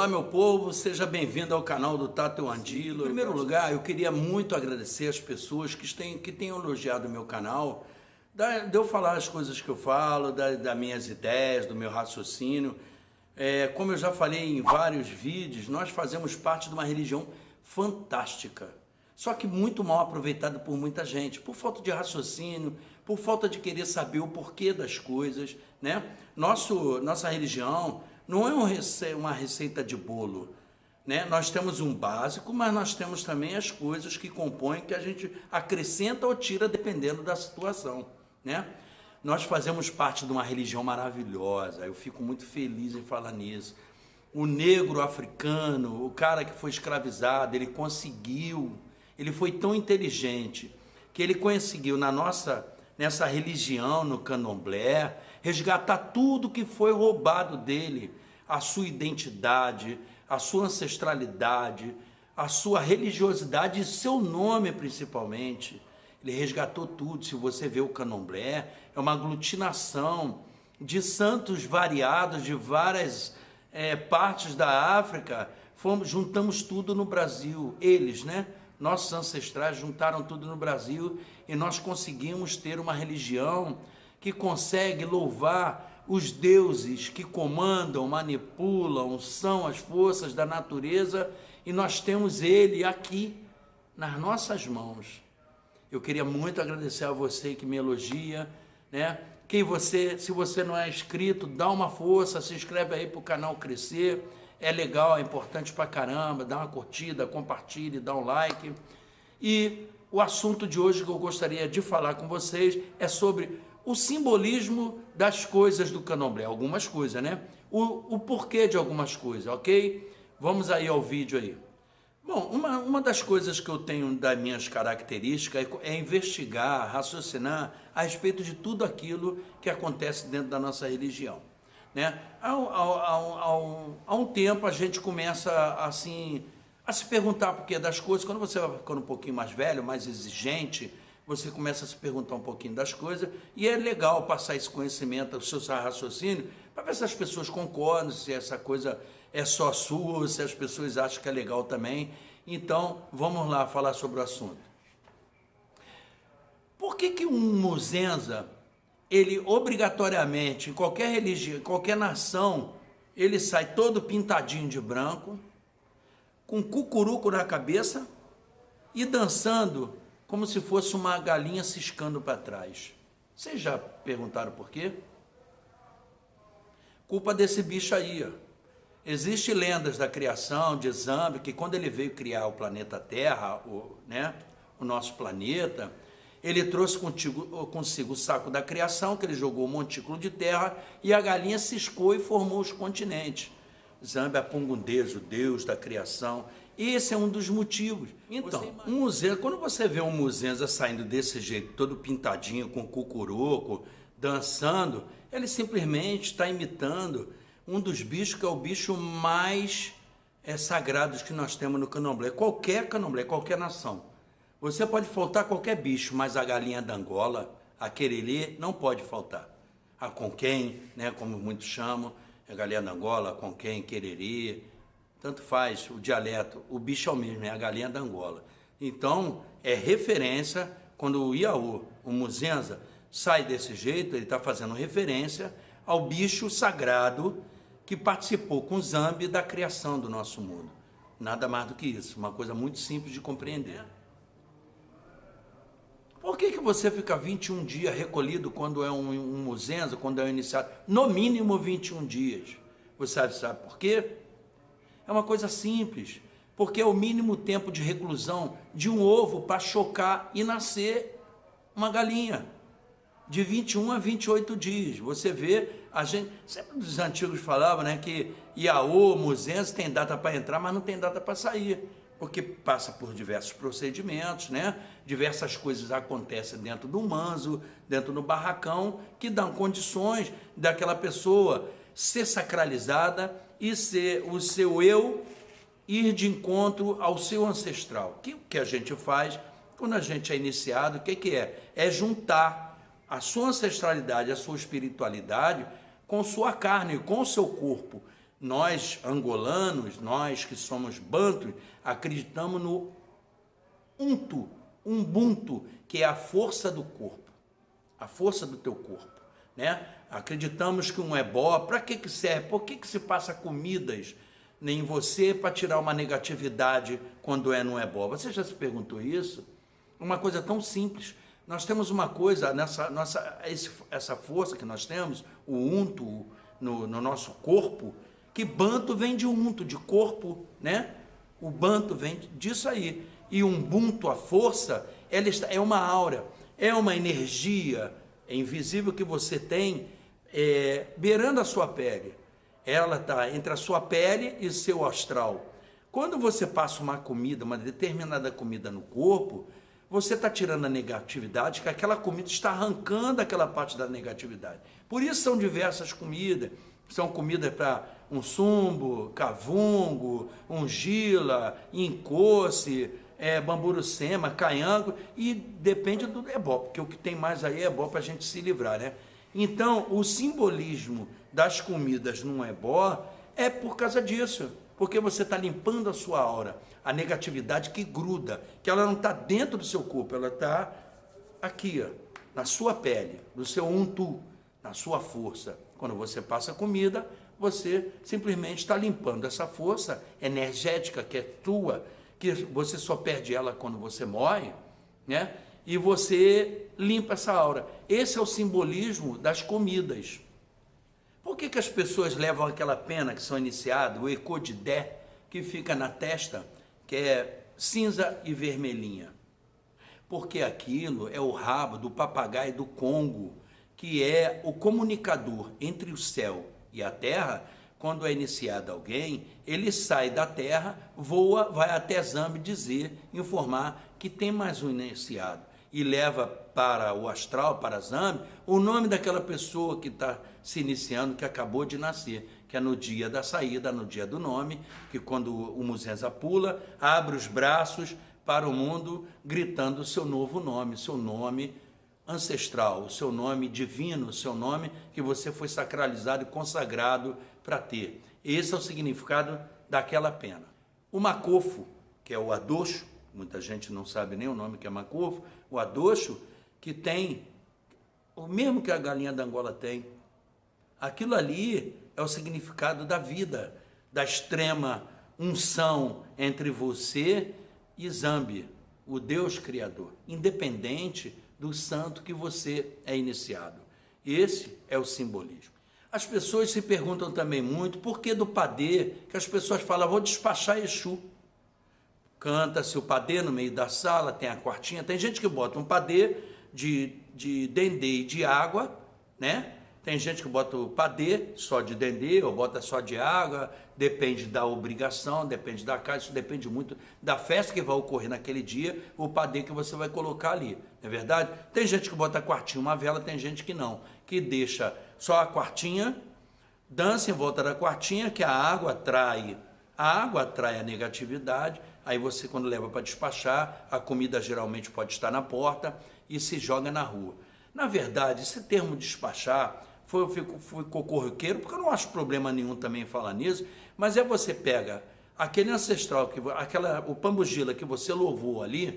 Olá, meu povo, seja bem-vindo ao canal do Tato Andilo. Em primeiro lugar, eu queria muito agradecer as pessoas que têm elogiado o meu canal, de eu falar as coisas que eu falo, das minhas ideias, do meu raciocínio. Como eu já falei em vários vídeos, nós fazemos parte de uma religião fantástica, só que muito mal aproveitada por muita gente, por falta de raciocínio, por falta de querer saber o porquê das coisas, né? Nossa religião não é uma receita de bolo, né? Nós temos um básico, mas nós temos também as coisas que compõem, que a gente acrescenta ou tira dependendo da situação, né? Nós fazemos parte de uma religião maravilhosa, eu fico muito feliz em falar nisso. O negro africano, o cara que foi escravizado, ele foi tão inteligente, que ele conseguiu nessa religião, no candomblé, resgatar tudo que foi roubado dele, a sua identidade, a sua ancestralidade, a sua religiosidade e seu nome principalmente. Ele resgatou tudo. Se você vê o candomblé, é uma aglutinação de santos variados de várias partes da África. Juntamos tudo no Brasil, eles, né? Nossos ancestrais juntaram tudo no Brasil e nós conseguimos ter uma religião que consegue louvar os deuses que comandam, manipulam, são as forças da natureza, e nós temos ele aqui nas nossas mãos. Eu queria muito agradecer a você que me elogia, né? Se você não é inscrito, dá uma força, se inscreve aí para o canal crescer. É legal, é importante pra caramba, dá uma curtida, compartilhe, dá um like. E o assunto de hoje que eu gostaria de falar com vocês é sobre o simbolismo das coisas do candomblé, algumas coisas, né? O porquê de algumas coisas, ok? Vamos aí ao vídeo aí. Bom, uma das coisas que eu tenho das minhas características é investigar, raciocinar a respeito de tudo aquilo que acontece dentro da nossa religião, né? Há um tempo a gente começa assim a se perguntar por que das coisas. Quando você vai ficando um pouquinho mais velho, mais exigente, você começa a se perguntar um pouquinho das coisas, e é legal passar esse conhecimento, o seu raciocínio, para ver se as pessoas concordam, se essa coisa é só sua, se as pessoas acham que é legal também. Então, vamos lá falar sobre o assunto. Por que um muzenza, ele obrigatoriamente, em qualquer religião, em qualquer nação, ele sai todo pintadinho de branco, com cucuruco na cabeça e dançando como se fosse uma galinha ciscando para trás? Vocês já perguntaram por quê? Culpa desse bicho aí, ó. Existem lendas da criação de Zambi, que quando ele veio criar o planeta Terra, o nosso planeta, ele trouxe consigo o saco da criação, que ele jogou um montículo de terra, e a galinha ciscou e formou os continentes. Zambi é Pungundejo, o deus da criação. Esse é um dos motivos. Então, quando você vê um muzenza saindo desse jeito, todo pintadinho, com cucuruco, dançando, ele simplesmente está imitando um dos bichos que é o bicho mais sagrado que nós temos no candomblé, qualquer nação. Você pode faltar qualquer bicho, mas a galinha da Angola, a querelê, não pode faltar. A conquém, né, como muitos chamam, a galinha da Angola, a conquém, quererê, tanto faz o dialeto, o bicho é o mesmo, é a galinha da Angola. Então, é referência, quando o Iaô, o muzenza, sai desse jeito, ele está fazendo referência ao bicho sagrado que participou com Zambi da criação do nosso mundo. Nada mais do que isso, uma coisa muito simples de compreender. Por que você fica 21 dias recolhido quando é um muzenza, quando é um iniciado? No mínimo 21 dias. Você sabe por quê? É uma coisa simples, porque é o mínimo tempo de reclusão de um ovo para chocar e nascer uma galinha. De 21 a 28 dias. Você vê, a gente, sempre os antigos falavam, né, que Iaô, muzenza tem data para entrar, mas não tem data para sair, porque passa por diversos procedimentos, né? Diversas coisas acontecem dentro do manzo, dentro do barracão, que dão condições daquela pessoa ser sacralizada e ser o seu eu ir de encontro ao seu ancestral. O que a gente faz quando a gente é iniciado? O que é? É juntar a sua ancestralidade, a sua espiritualidade com sua carne, com o seu corpo. Nós, angolanos, nós que somos bantus, acreditamos no Ubuntu, que é a força do corpo, a força do teu corpo, né? Acreditamos que um ebó, para que serve? Por que se passa comidas em você para tirar uma negatividade quando é no ebó? Você já se perguntou isso? Uma coisa tão simples. Nós temos uma coisa, essa força que nós temos, o unto no nosso corpo, que banto vem de unto, de corpo, né? O banto vem disso aí. E um ubuntu, a força, ela é uma aura, é uma energia invisível que você tem beirando a sua pele. Ela está entre a sua pele e seu astral. Quando você passa uma comida, uma determinada comida no corpo, você está tirando a negatividade, que aquela comida está arrancando aquela parte da negatividade. Por isso são diversas comidas. São comidas para um sumbo, cavungo, ungila, incoce, bamburucema, caiango, e depende do ebó, porque o que tem mais aí é ebó para a gente se livrar, né? Então, o simbolismo das comidas num ebó é por causa disso, porque você está limpando a sua aura, a negatividade que gruda, que ela não está dentro do seu corpo, ela está aqui, ó, na sua pele, no seu untu, na sua força. Quando você passa comida, você simplesmente está limpando essa força energética que é tua, que você só perde ela quando você morre, né? E você limpa essa aura. Esse é o simbolismo das comidas. Por que as pessoas levam aquela pena que são iniciadas, o ecodidé, que fica na testa, que é cinza e vermelhinha? Porque aquilo é o rabo do papagaio do Congo, que é o comunicador entre o céu e a terra. Quando é iniciado alguém, ele sai da terra, voa, vai até Zambi dizer, informar que tem mais um iniciado. E leva para o astral, para Zambi, o nome daquela pessoa que está se iniciando, que acabou de nascer, que é no dia da saída, no dia do nome, que quando o Muzenza pula, abre os braços para o mundo, gritando o seu novo nome, seu nome ancestral, o seu nome divino, o seu nome que você foi sacralizado e consagrado para ter. Esse é o significado daquela pena. O macofo, que é o adocho, muita gente não sabe nem o nome que é macofo, o adocho, que tem o mesmo que a galinha da Angola tem. Aquilo ali é o significado da vida, da extrema unção entre você e Zambi, o Deus Criador, independente do santo que você é iniciado. Esse é o simbolismo. As pessoas se perguntam também muito por que do padê, que as pessoas falam, vou despachar Exu. Canta-se o padê no meio da sala, tem a quartinha, tem gente que bota um padê de dendê e de água, né? Tem gente que bota o padê só de dendê ou bota só de água, depende da obrigação, depende da casa, isso depende muito da festa que vai ocorrer naquele dia, o padê que você vai colocar ali, não é verdade? Tem gente que bota a quartinha, uma vela, tem gente que não, que deixa só a quartinha, dança em volta da quartinha, que a água atrai a negatividade, aí você quando leva para despachar, a comida geralmente pode estar na porta e se joga na rua. Na verdade, esse termo despachar ficou corriqueiro, porque eu não acho problema nenhum também falar nisso, mas você pega aquele ancestral, o pambugila que você louvou ali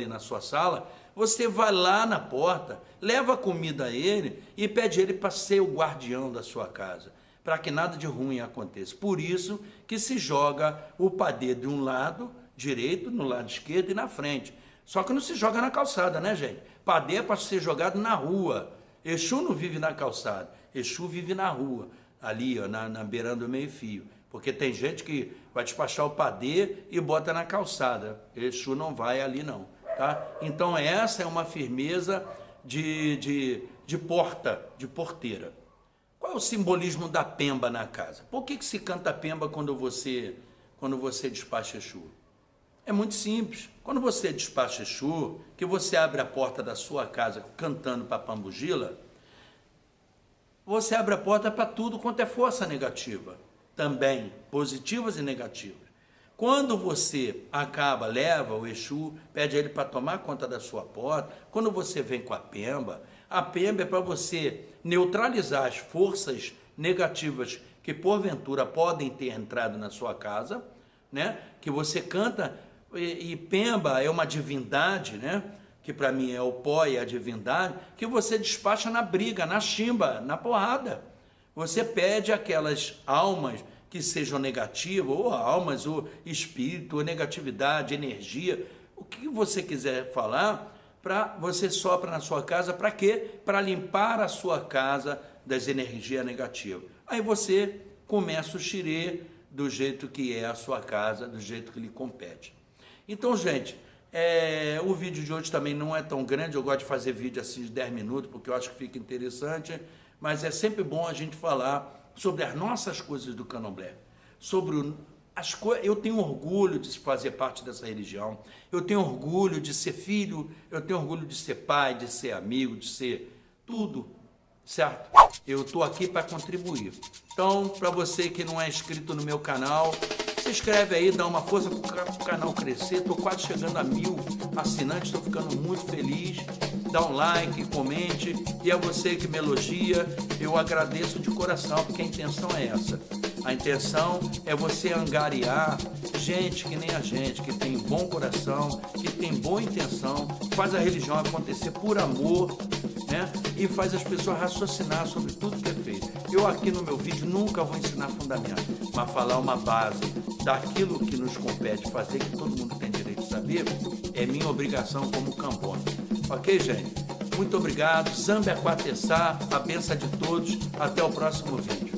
na sua sala, você vai lá na porta, leva a comida a ele e pede ele para ser o guardião da sua casa, para que nada de ruim aconteça. Por isso que se joga o padê de um lado direito, no lado esquerdo e na frente. Só que não se joga na calçada, né, gente? Padê é para ser jogado na rua. Exu não vive na calçada, Exu vive na rua, ali, ó, na beirando do meio-fio. Porque tem gente que vai despachar o padê e bota na calçada. Exu não vai ali, não. Tá? Então, essa é uma firmeza de porta, de porteira. Qual é o simbolismo da pemba na casa? Por que se canta pemba quando você despacha Exu? É muito simples. Quando você despacha Exu, que você abre a porta da sua casa cantando para Pambugila, você abre a porta para tudo quanto é força negativa, também, positivas e negativas. Quando você leva o Exu, pede a ele para tomar conta da sua porta, quando você vem com a pemba é para você neutralizar as forças negativas que porventura podem ter entrado na sua casa, né? Que você canta, e Pemba é uma divindade, né? Que para mim é o pó e a divindade, que você despacha na briga, na chimba, na porrada. Você pede aquelas almas que sejam negativas, ou almas, ou espírito, ou negatividade, energia, o que você quiser falar, para você sopra na sua casa, para quê? Para limpar a sua casa das energias negativas. Aí você começa o xirê do jeito que é a sua casa, do jeito que lhe compete. Então, gente, o vídeo de hoje também não é tão grande, eu gosto de fazer vídeo assim de 10 minutos, porque eu acho que fica interessante, mas é sempre bom a gente falar sobre as nossas coisas do candomblé, sobre as coisas. Eu tenho orgulho de fazer parte dessa religião, eu tenho orgulho de ser filho, eu tenho orgulho de ser pai, de ser amigo, de ser tudo, certo? Eu estou aqui para contribuir. Então, para você que não é inscrito no meu canal, se inscreve aí, dá uma força para o canal crescer. Estou quase chegando a 1000 assinantes, estou ficando muito feliz. Dá um like, comente. E é você que me elogia, eu agradeço de coração, porque a intenção é essa. A intenção é você angariar gente que nem a gente, que tem bom coração, que tem boa intenção, faz a religião acontecer por amor, né? E faz as pessoas raciocinar sobre tudo que é feito. Eu aqui no meu vídeo nunca vou ensinar fundamento, mas falar uma base daquilo que nos compete fazer, que todo mundo tem direito de saber, é minha obrigação como cambono. Ok, gente? Muito obrigado. Zambe Aquatessá, a benção de todos. Até o próximo vídeo.